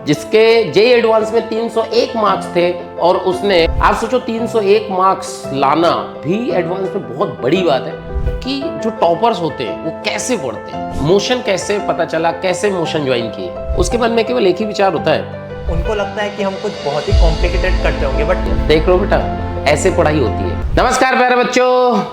जिसके JEE advance में 301 marks थे और उसने, आप सोचो 301 मार्क्स लाना भी एडवांस में बहुत बड़ी बात है कि जो टॉपर्स होते हैं वो कैसे पढ़ते हैं, मोशन कैसे पता चला, कैसे मोशन ज्वाइन किए। उसके मन में केवल एक ही विचार होता है, उनको लगता है कि हम कुछ बहुत ही कॉम्प्लिकेटेड करते होंगे, बट देख लो बेटा ऐसे पढ़ाई होती है। नमस्कार प्यारे बच्चों,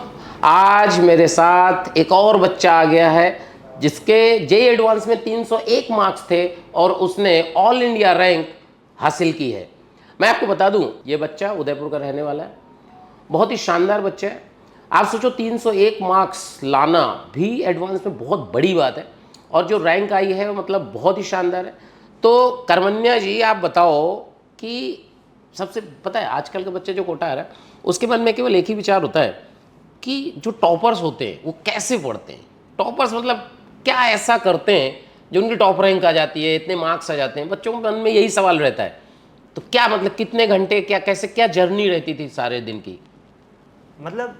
आज मेरे साथ एक और बच्चा आ गया है जिसके जेई एडवांस में 301 मार्क्स थे और उसने ऑल इंडिया रैंक हासिल की है। मैं आपको बता दूं, ये बच्चा उदयपुर का रहने वाला है, बहुत ही शानदार बच्चा है। आप सोचो 301 मार्क्स लाना भी एडवांस में बहुत बड़ी बात है और जो रैंक आई है मतलब बहुत ही शानदार है। तो करमन्या जी आप बताओ कि सबसे पता है आजकल के बच्चे जो कोटा आ रहा है उसके मन में केवल एक ही विचार होता है कि जो टॉपर्स होते हैं वो कैसे पढ़ते हैं। टॉपर्स मतलब क्या ऐसा करते हैं जो उनकी टॉप रैंक आ जाती है, इतने मार्क्स आ जाते हैं। बच्चों के मन में यही सवाल रहता है। तो क्या मतलब कितने घंटे, क्या कैसे, क्या जर्नी रहती थी सारे दिन की? मतलब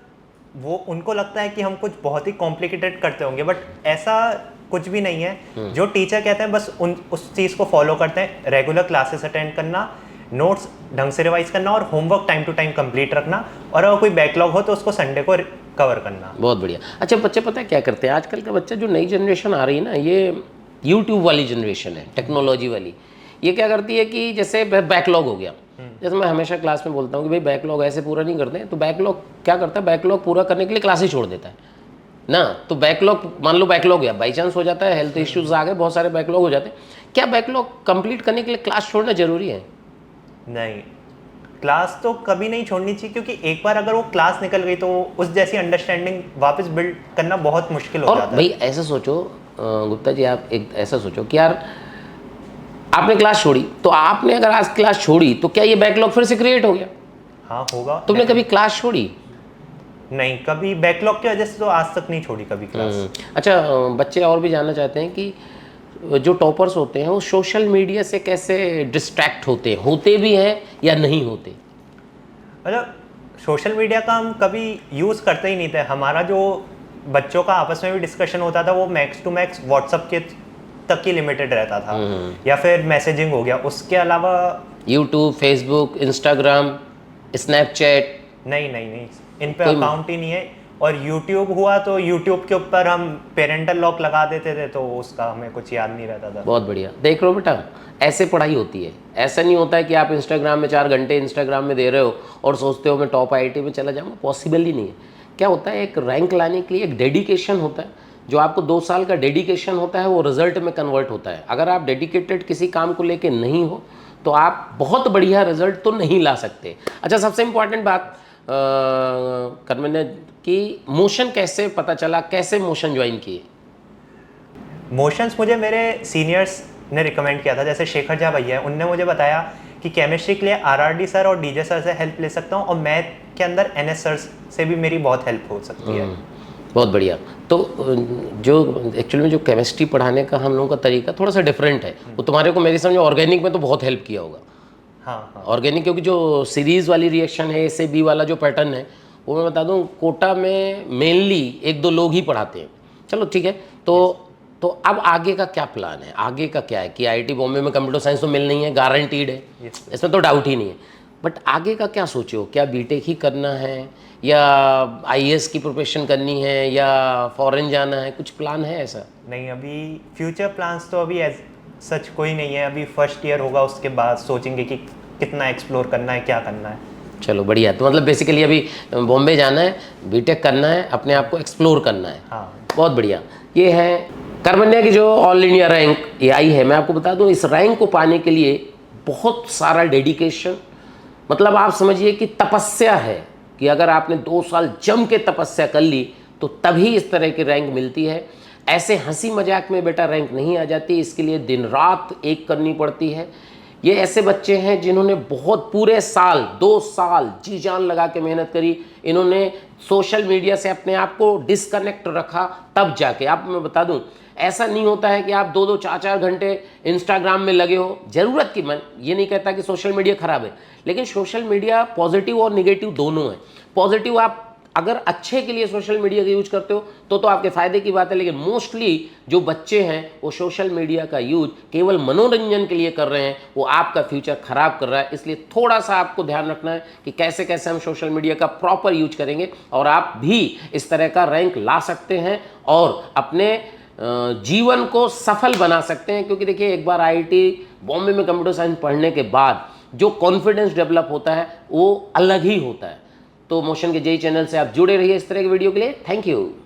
वो उनको लगता है कि हम कुछ बहुत ही कॉम्प्लिकेटेड करते होंगे, बट ऐसा कुछ भी नहीं है। जो टीचर कहते हैं बस उस चीज़ को फॉलो करते हैं। रेगुलर क्लासेस अटेंड करना, नोट्स ढंग से रिवाइज करना और homework time to time complete रखना, और अगर कोई बैकलॉग हो तो उसको संडे को कवर करना। बहुत बढ़िया। अच्छा बच्चे पता है क्या करते हैं आजकल का बच्चा, जो नई जनरेशन आ रही है ना, ये यूट्यूब वाली जनरेशन है, टेक्नोलॉजी वाली। ये क्या करती है कि जैसे बैकलॉग हो गया, जैसे मैं हमेशा क्लास में बोलता हूँ कि भाई बैकलॉग ऐसे पूरा नहीं करते हैं। तो बैकलॉग क्या करता है, बैकलॉग पूरा करने के लिए क्लास ही छोड़ देता है ना। तो बैकलॉग मान लो बैकलॉग गया, बाई चांस हो जाता है, हेल्थ इश्यूज आ गए, बहुत सारे बैकलॉग हो जाते हैं। क्या बैकलॉग कंप्लीट करने के लिए क्लास छोड़ना जरूरी है? नहीं, क्लास तो कभी नहीं छोड़नी चाहिए, क्योंकि एक बार अगर वो क्लास निकल गई तो उस जैसी अंडरस्टैंडिंग वापस बिल्ड करना बहुत मुश्किल हो और जाता है। भाई ऐसा सोचो गुप्ता जी, आप एक ऐसा सोचो कि यार आपने क्लास छोड़ी, तो आपने अगर आज क्लास छोड़ी तो क्या ये बैकलॉग फिर से क्रिएट हो गया? हाँ होगा। तुमने कभी क्लास छोड़ी? नहीं, कभी बैकलॉग की वजह से तो आज तक नहीं छोड़ी कभी क्लास। अच्छा बच्चे और भी जानना चाहते हैं कि जो टॉपर्स होते हैं वो सोशल मीडिया से कैसे डिस्ट्रैक्ट होते भी हैं या नहीं होते? मतलब सोशल मीडिया का हम कभी यूज़ करते ही नहीं थे। हमारा जो बच्चों का आपस में भी डिस्कशन होता था वो मैक्स टू मैक्स व्हाट्सएप के तक ही लिमिटेड रहता था, या फिर मैसेजिंग हो गया। उसके अलावा यूट्यूब, फेसबुक, इंस्टाग्राम, स्नैपचैट? नहीं नहीं नहीं, इन पे अकाउंट ही नहीं है। और यूट्यूब हुआ तो यूट्यूब के ऊपर हम पेरेंटल लॉक लगा देते थे, तो उसका हमें कुछ याद नहीं रहता था। बहुत बढ़िया। देख लो बेटा, ऐसे पढ़ाई होती है। ऐसा नहीं होता है कि आप इंस्टाग्राम में 4 घंटे इंस्टाग्राम में दे रहे हो और सोचते हो मैं टॉप आईआईटी में चला जाऊँगा। पॉसिबल ही नहीं है। क्या होता है, एक रैंक लाने के लिए एक डेडिकेशन होता है। जो आपको 2 साल का डेडिकेशन होता है वो रिजल्ट में कन्वर्ट होता है। अगर आप डेडिकेटेड किसी काम को लेके नहीं हो तो आप बहुत बढ़िया रिजल्ट तो नहीं ला सकते। अच्छा सबसे इम्पॉर्टेंट बात करमन्या कि मोशन कैसे पता चला, कैसे मोशन ज्वाइन किए? मोशंस मुझे मेरे सीनियर्स ने रिकमेंड किया था। जैसे शेखर झा भैया है, उनने मुझे बताया कि केमिस्ट्री के लिए आरआरडी सर और डीजे सर से हेल्प ले सकता हूँ, और मैथ के अंदर एनएस सर से भी मेरी बहुत हेल्प हो सकती है। बहुत बढ़िया। तो जो एक्चुअली में जो केमिस्ट्री पढ़ाने का हम लोगों का तरीका थोड़ा सा डिफरेंट है। वो तुम्हारे को मेरी समझ ऑर्गेनिक में तो बहुत हेल्प किया होगा। हाँ। ऑर्गेनिक, क्योंकि जो सीरीज़ वाली रिएक्शन है, ए से बी वाला जो पैटर्न है, वो मैं बता दूं कोटा में मेनली 1-2 लोग ही पढ़ाते हैं। चलो ठीक है। तो अब आगे का क्या प्लान है? आगे का क्या है कि आईआईटी बॉम्बे में कंप्यूटर साइंस तो मिल नहीं है, गारंटीड है, इसमें तो डाउट ही नहीं है। बट आगे का क्या सोचे हो? क्या बीटेक ही करना है या आईएएस की प्रिपरेशन करनी है या फॉरेन जाना है? कुछ प्लान है ऐसा? नहीं, अभी फ्यूचर प्लान्स तो अभी एज सच कोई नहीं है। अभी फर्स्ट ईयर होगा, उसके बाद सोचेंगे कि कितना एक्सप्लोर करना है, क्या करना है। चलो बढ़िया। तो मतलब बेसिकली अभी बॉम्बे जाना है, बीटेक करना है, अपने आप को एक्सप्लोर करना है। हाँ, बहुत बढ़िया। ये है करमन्या की जो ऑल इंडिया रैंक ये आई है। मैं आपको बता दूं इस रैंक को पाने के लिए बहुत सारा डेडिकेशन, मतलब आप समझिए कि तपस्या है कि अगर आपने 2 साल जम के तपस्या कर ली तो तभी इस तरह की रैंक मिलती है। ऐसे हंसी मजाक में बेटा रैंक नहीं आ जाती, इसके लिए दिन रात एक करनी पड़ती है। ये ऐसे बच्चे हैं जिन्होंने बहुत पूरे साल 2 साल जी जान लगा के मेहनत करी। इन्होंने सोशल मीडिया से अपने आप को डिस्कनेक्ट रखा, तब जाके। आप मैं बता दूं ऐसा नहीं होता है कि आप 2-2 4-4 घंटे इंस्टाग्राम में लगे हो। ज़रूरत की, मैं ये नहीं कहता कि सोशल मीडिया ख़राब है, लेकिन सोशल मीडिया पॉजिटिव और निगेटिव दोनों है। पॉजिटिव आप अगर अच्छे के लिए सोशल मीडिया का यूज करते हो तो आपके फायदे की बात है, लेकिन मोस्टली जो बच्चे हैं वो सोशल मीडिया का यूज केवल मनोरंजन के लिए कर रहे हैं, वो आपका फ्यूचर खराब कर रहा है। इसलिए थोड़ा सा आपको ध्यान रखना है कि कैसे कैसे हम सोशल मीडिया का प्रॉपर यूज करेंगे और आप भी इस तरह का रैंक ला सकते हैं और अपने जीवन को सफल बना सकते हैं। क्योंकि देखिए, एक बार IIT बॉम्बे में कंप्यूटर साइंस पढ़ने के बाद जो कॉन्फिडेंस डेवलप होता है वो अलग ही होता है। तो मोशन के जेई चैनल से आप जुड़े रहिए इस तरह के वीडियो के लिए। Thank you.